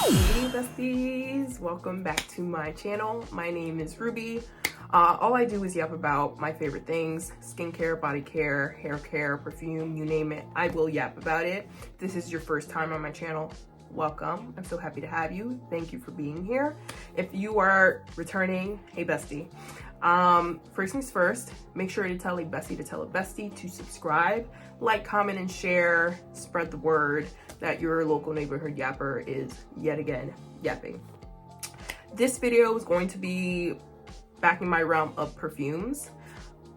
Hey besties, welcome back to my channel. My name is Ruby. All I do is yap about my favorite things: skincare, body care, hair care, perfume, you name it. I will yap about it. If this is your first time on my channel, welcome. I'm so happy to have you. Thank you for being here. If you are returning, hey bestie. First things first, make sure to tell a bestie to tell a bestie to subscribe, like, comment, and share. Spread the word that your local neighborhood yapper is yet again yapping. This video is going to be back in my realm of perfumes.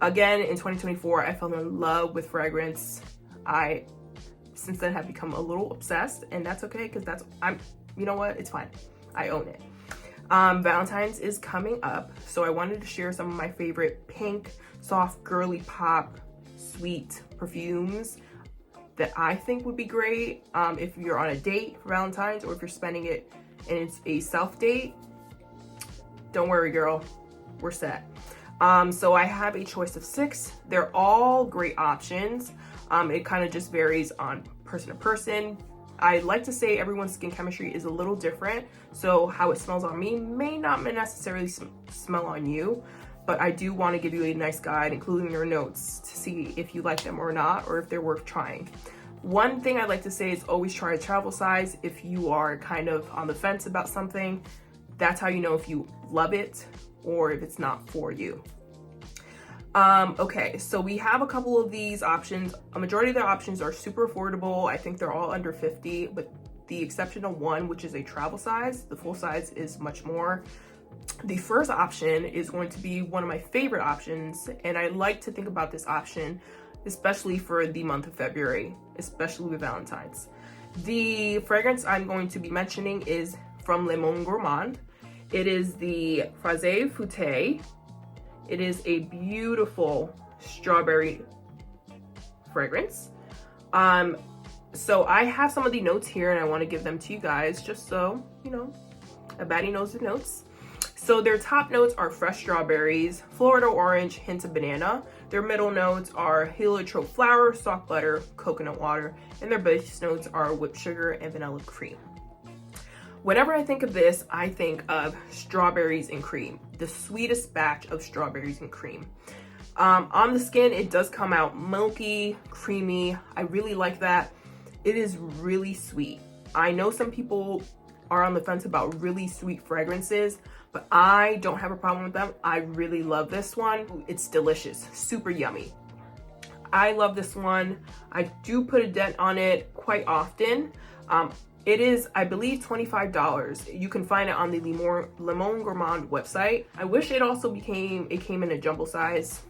Again, in 2024, I fell in love with fragrance. I since then have become a little obsessed, and that's okay because you know what, it's fine. I own it. Valentine's is coming up, so I wanted to share some of my favorite pink, soft, girly pop, sweet perfumes that I think would be great if you're on a date for Valentine's, or if you're spending it and it's a self date. Don't worry, girl, we're set. So I have a choice of 6. They're all great options. It kind of just varies on person to person. I like to say everyone's skin chemistry is a little different, so how it smells on me may not necessarily smell on you, but I do want to give you a nice guide, including your notes, to see if you like them or not, or if they're worth trying. One thing I like to say is always try a travel size. If you are kind of on the fence about something, that's how you know if you love it or if it's not for you. Okay, so we have a couple of these options. A majority of the options are super affordable. I think they're all under 50, with the exception of one, which is a travel size. The full size is much more. The first option is going to be one of my favorite options, and I like to think about this option, especially for the month of February, especially with Valentine's. The fragrance I'm going to be mentioning is from Lemonde Gourmand. It is the Fraise Fouettee. It is a beautiful strawberry fragrance. So I have some of the notes here and I want to give them to you guys just so, you know, a baddie knows the notes. So their top notes are fresh strawberries, Florida orange, hints of banana. Their middle notes are heliotrope flower, soft butter, coconut water, and their base notes are whipped sugar and vanilla cream. Whenever I think of this, I think of strawberries and cream, the sweetest batch of strawberries and cream. On the skin, it does come out milky, creamy. I really like that. It is really sweet. I know some people are on the fence about really sweet fragrances, but I don't have a problem with them. I really love this one. It's delicious, super yummy. I love this one. I do put a dent on it quite often. It is, I believe, $25. You can find it on the Lemonde Gourmand website. I wish it also came in a jumbo size.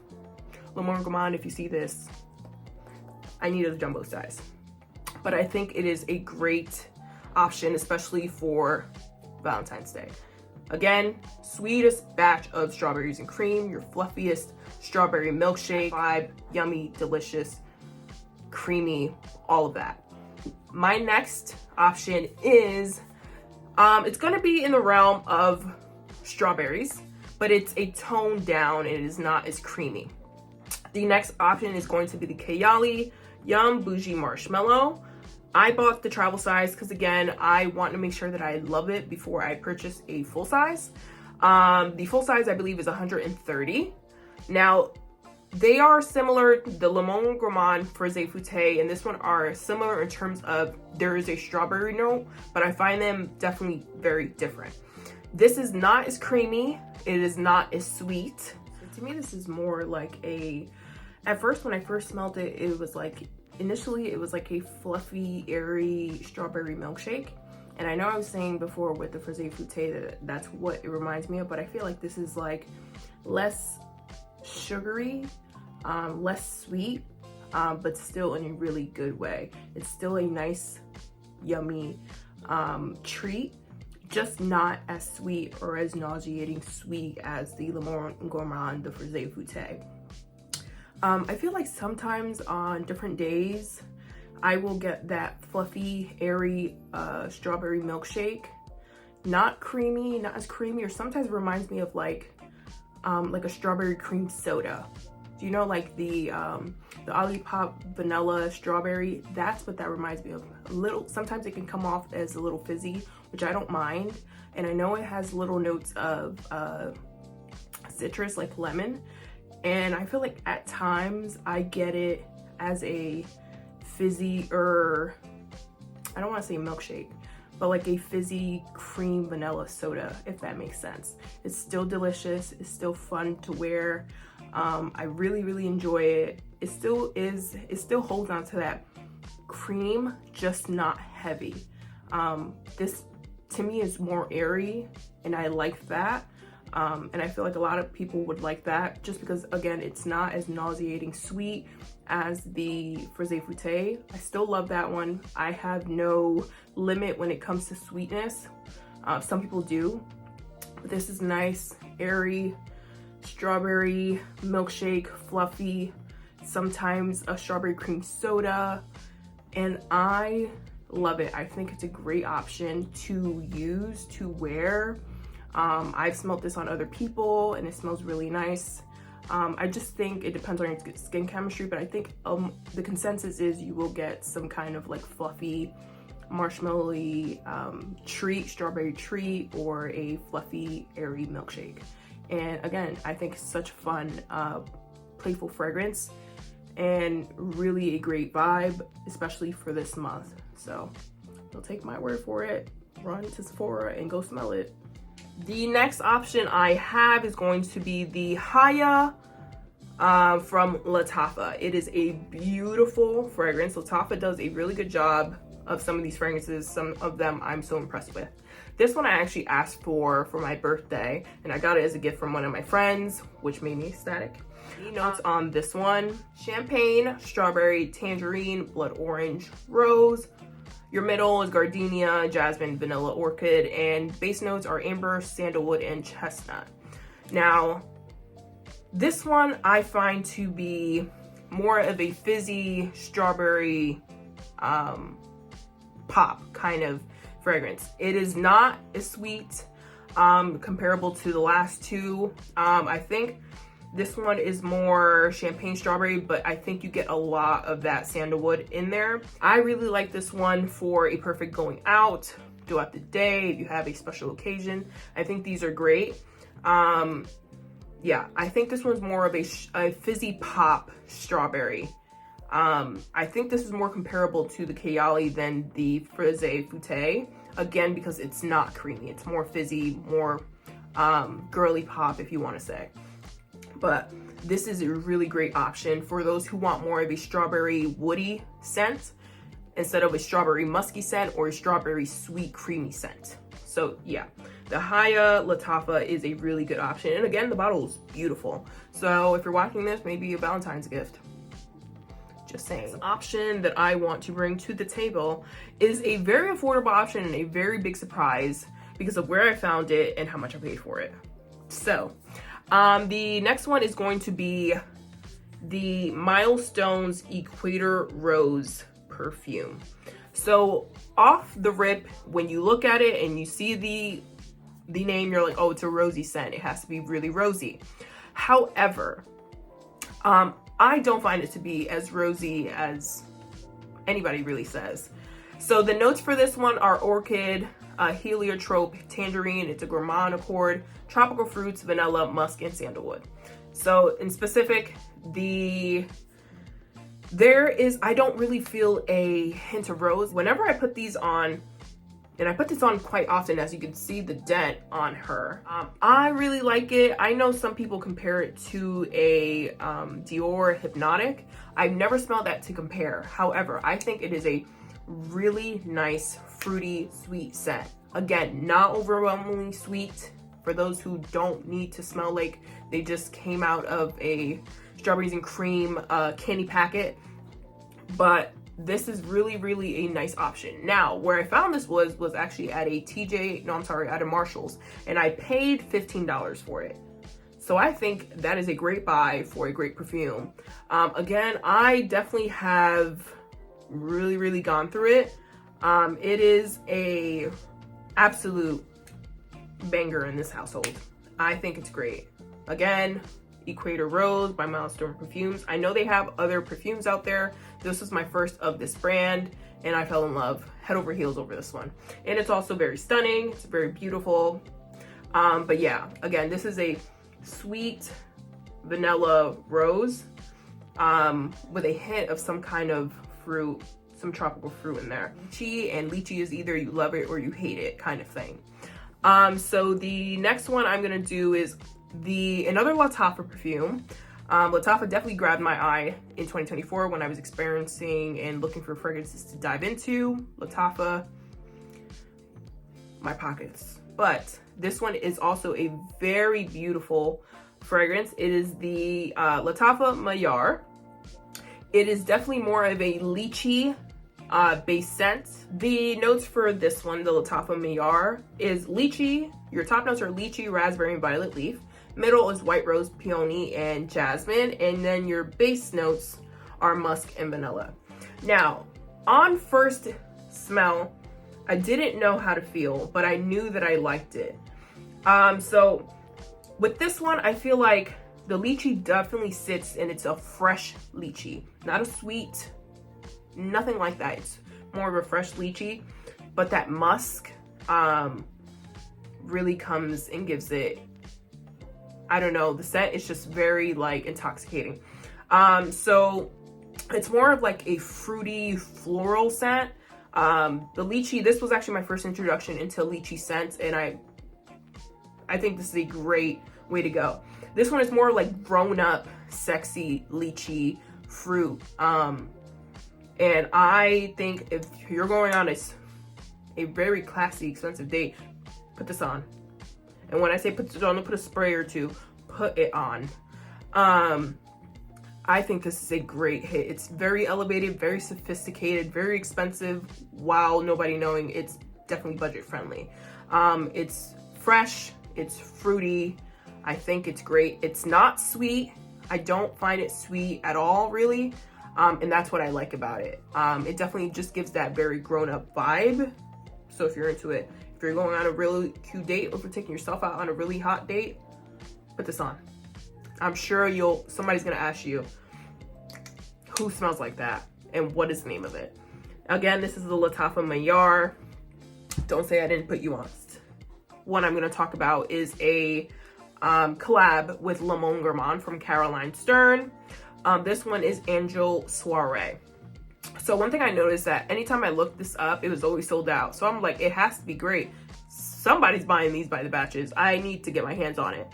Lemonde Gourmand, if you see this, I needed a jumbo size. But I think it is a great option, especially for Valentine's Day. Again, sweetest batch of strawberries and cream, your fluffiest strawberry milkshake vibe, yummy, delicious, creamy, all of that. My next option is, it's gonna be in the realm of strawberries, but it's a tone down and it is not as creamy. The next option is going to be the Kayali Yum Boujee Marshmallow. I bought the travel size because, again, I want to make sure that I love it before I purchase a full size. The full size, I believe, is 130. Now, they are similar, the Lemonde Gourmand Fraise Fouettee and this one are similar in terms of there is a strawberry note, but I find them definitely very different. This is not as creamy. It is not as sweet. So to me, this is more like at first when I first smelled it, it was like, initially it was like a fluffy, airy strawberry milkshake. And I know I was saying before with the Fraise Fouettee that's what it reminds me of, but I feel like this is like less sugary, less sweet, but still in a really good way. It's still a nice, yummy treat, just not as sweet or as nauseating sweet as the Lemonde Gourmand, the Fraise Fouettee. I feel like sometimes on different days, I will get that fluffy, airy strawberry milkshake. Not creamy, not as creamy, or sometimes it reminds me of like a strawberry cream soda. Do you know, like the Olipop vanilla strawberry? That's what that reminds me of. A little, sometimes it can come off as a little fizzy, which I don't mind. And I know it has little notes of citrus, like lemon. And I feel like at times I get it as a fizzy, or I don't want to say milkshake, but like a fizzy cream vanilla soda, if that makes sense. It's still delicious. It's still fun to wear. I really, really enjoy it. It still holds on to that cream, just not heavy. This to me is more airy, and I like that. And I feel like a lot of people would like that just because, again, it's not as nauseating sweet as the Fraise Fouettee. I still love that one. I have no limit when it comes to sweetness. Some people do, but this is nice, airy, strawberry milkshake, fluffy, sometimes a strawberry cream soda, and I love it. I think it's a great option to use, to wear. I've smelled this on other people and it smells really nice. I just think it depends on your skin chemistry, but I think the consensus is you will get some kind of like fluffy, marshmallowy treat, strawberry treat, or a fluffy, airy milkshake. And again, I think it's such fun, playful fragrance and really a great vibe, especially for this month. So you'll take my word for it, run to Sephora and go smell it. The next option I have is going to be the Haya from Lattafa. It is a beautiful fragrance. Lattafa does a really good job of some of these fragrances. Some of them I'm so impressed with. This one I actually asked for my birthday, and I got it as a gift from one of my friends, which made me ecstatic. The notes on this one: champagne, strawberry, tangerine, blood orange, rose. Your middle is gardenia, jasmine, vanilla, orchid, and base notes are amber, sandalwood, and chestnut. Now, this one I find to be more of a fizzy strawberry pop kind of fragrance. It is not as sweet, comparable to the last two. I think this one is more champagne strawberry, but I think you get a lot of that sandalwood in there. I really like this one for a perfect going out throughout the day, if you have a special occasion. I think these are great. Yeah, I think this one's more of a fizzy pop strawberry. I think this is more comparable to the Kayali than the Fraise Fouettee. Again, because it's not creamy. It's more fizzy, more girly pop, if you want to say. But this is a really great option for those who want more of a strawberry woody scent instead of a strawberry musky scent or a strawberry sweet creamy scent. So yeah, the Haya Lattafa is a really good option. And again, the bottle is beautiful. So if you're watching this, maybe a Valentine's gift. Just saying. The option that I want to bring to the table is a very affordable option and a very big surprise because of where I found it and how much I paid for it. So the next one is going to be the Milestones Equator Rose perfume. So off the rip, when you look at it and you see the name, you're like, oh, it's a rosy scent. It has to be really rosy. However, I don't find it to be as rosy as anybody really says. So the notes for this one are orchid, heliotrope, tangerine, it's a gourmand accord, tropical fruits, vanilla, musk, and sandalwood. So in specific, I don't really feel a hint of rose. Whenever I put these on, and I put this on quite often, as you can see the dent on her, I really like it. I know some people compare it to a Dior Hypnotic. I've never smelled that to compare. However, I think it is a really nice, fruity, sweet scent. Again, not overwhelmingly sweet for those who don't need to smell like they just came out of a strawberries and cream candy packet. But this is really, really a nice option. Now, where I found this was actually at at a Marshall's, and I paid $15 for it. So I think that is a great buy for a great perfume. Again, I definitely have really, really gone through it. It is a absolute banger in this household. I think it's great. Again, Equator Rose by Milestones Perfumes. I know they have other perfumes out there. This was my first of this brand, and I fell in love head over heels over this one. And it's also very stunning. It's very beautiful. But yeah, again, this is a sweet vanilla rose with a hint of some kind of fruit, some tropical fruit in there. Lychee, and lychee is either you love it or you hate it kind of thing. So the next one I'm gonna do is another Lattafa perfume. Lattafa definitely grabbed my eye in 2024 when I was experiencing and looking for fragrances to dive into. Lattafa, my pockets. But this one is also a very beautiful fragrance. It is the Lattafa MAYAR. It is definitely more of a lychee base scent. The notes for this one, the Lattafa MAYAR, is lychee. Your top notes are lychee, raspberry, and violet leaf. Middle is white rose, peony, and jasmine. And then your base notes are musk and vanilla. Now, on first smell, I didn't know how to feel, but I knew that I liked it. So with this one, I feel like the lychee definitely sits, and it's a fresh lychee, not a sweet, nothing like that. It's more of a fresh lychee, but that musk really comes and gives it, I don't know, the scent is just very like intoxicating. So it's more of like a fruity floral scent. The lychee, this was actually my first introduction into lychee scents, and I think this is a great way to go. This one is more like grown up, sexy lychee fruit. And I think if you're going on a very classy, expensive date, put this on. And when I say put it on, don't put a spray or two, put it on. I think this is a great hit. It's very elevated, very sophisticated, very expensive, while nobody knowing it's definitely budget friendly. It's fresh, it's fruity. I think it's great. It's not sweet. I don't find it sweet at all, really. And that's what I like about it. It definitely just gives that very grown-up vibe. So if you're into it, if you're going on a really cute date, or if you're taking yourself out on a really hot date, put this on. I'm sure somebody's gonna ask you, who smells like that? And what is the name of it? Again, this is the Lattafa MAYAR. Don't say I didn't put you on. One I'm gonna talk about is a collab with Lemonde Gourmand from Caroline Stern. This one is Angel Soirée. So one thing I noticed that anytime I looked this up, it was always sold out. So I'm like, it has to be great. Somebody's buying these by the batches. I need to get my hands on it.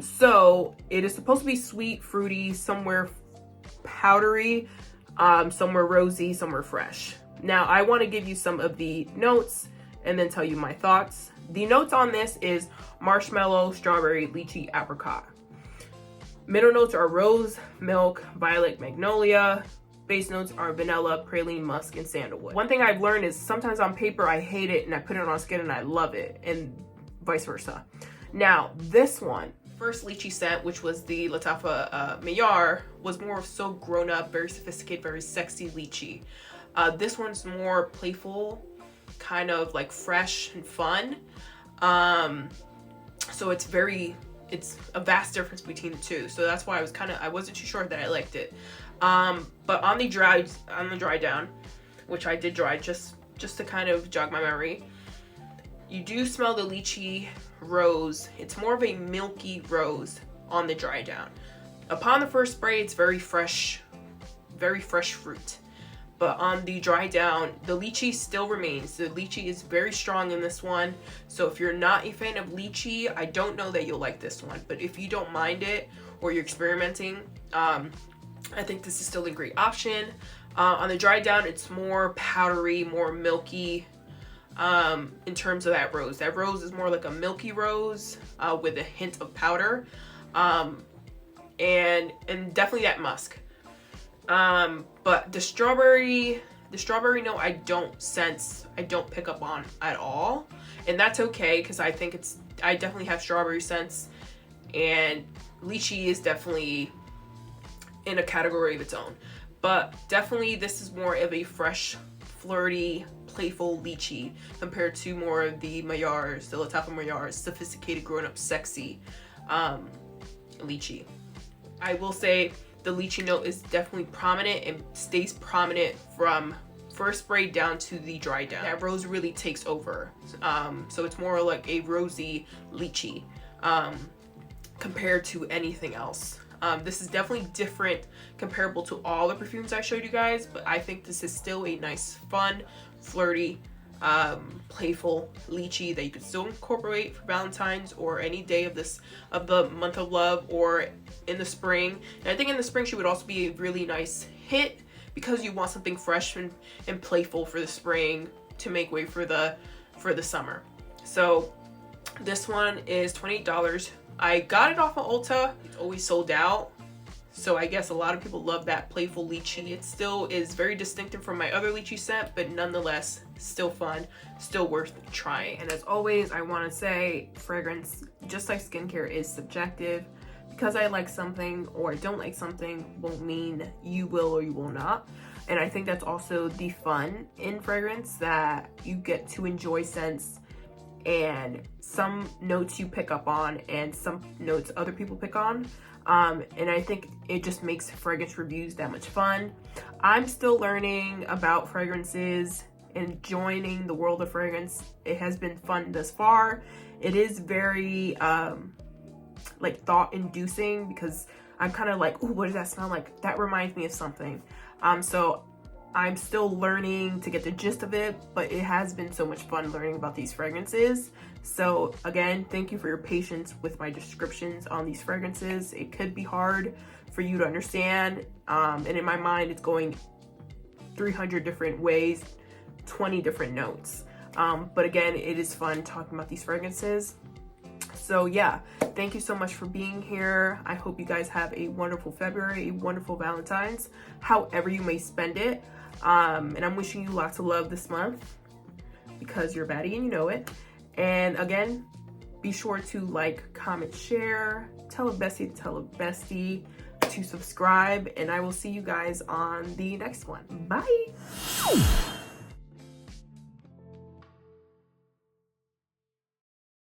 So it is supposed to be sweet, fruity, somewhere powdery, somewhere rosy, somewhere fresh. Now I want to give you some of the notes and then tell you my thoughts. The notes on this is marshmallow, strawberry, lychee, apricot. Middle notes are rose, milk, violet, magnolia. Base notes are vanilla, praline, musk, and sandalwood. One thing I've learned is sometimes on paper I hate it and I put it on skin and I love it, and vice versa. Now this one, first lychee scent, which was the Lattafa MAYAR, was more of so grown up, very sophisticated, very sexy lychee. This one's more playful, kind of like fresh and fun. So it's a vast difference between the two. So that's why I wasn't too sure that I liked it. But on the dry down, which I did dry just to kind of jog my memory, you do smell the lychee rose. It's more of a milky rose on the dry down. Upon the first spray, it's very fresh fruit. But on the dry down, the lychee still remains. The lychee is very strong in this one. So if you're not a fan of lychee, I don't know that you'll like this one. But if you don't mind it, or you're experimenting, I think this is still a great option. On the dry down, it's more powdery, more milky in terms of that rose. That rose is more like a milky rose with a hint of powder, and definitely that musk. But the strawberry note I don't pick up on at all, and that's okay, because I definitely have strawberry scents, and lychee is definitely in a category of its own. But definitely this is more of a fresh, flirty, playful lychee compared to more of the MAYARs, the Lattafa MAYARs, sophisticated, grown-up, sexy lychee. I will say the lychee note is definitely prominent and stays prominent from first spray down to the dry down. That rose really takes over. So it's more like a rosy lychee compared to anything else. This is definitely different comparable to all the perfumes I showed you guys, but I think this is still a nice, fun, flirty, playful lychee that you could still incorporate for Valentine's or any day of the month of love, or in the spring. And I think in the spring she would also be a really nice hit, because you want something fresh and playful for the spring to make way for the summer. So this one is $28. I got it off of Ulta. It's always sold out, so I guess a lot of people love that playful lychee. It still is very distinctive from my other lychee scent, but nonetheless still fun, still worth trying. And as always, I want to say fragrance, just like skincare, is subjective. Because I like something or I don't like something won't mean you will or you will not. And I think that's also the fun in fragrance, that you get to enjoy scents, and some notes you pick up on and some notes other people pick on. And I think it just makes fragrance reviews that much fun. I'm still learning about fragrances and joining the world of fragrance. It has been fun thus far. It is very like thought-inducing, because I'm kind of like, ooh, what does that smell like? That reminds me of something. So I'm still learning to get the gist of it, but it has been so much fun learning about these fragrances. So again, thank you for your patience with my descriptions on these fragrances. It could be hard for you to understand, and in my mind it's going 300 different ways, 20 different notes. But again, it is fun talking about these fragrances. So yeah, thank you so much for being here. I hope you guys have a wonderful February, a wonderful Valentine's, however you may spend it. And I'm wishing you lots of love this month, because you're a baddie and you know it. And again, be sure to like, comment, share, tell a bestie to tell a bestie to subscribe, and I will see you guys on the next one. Bye.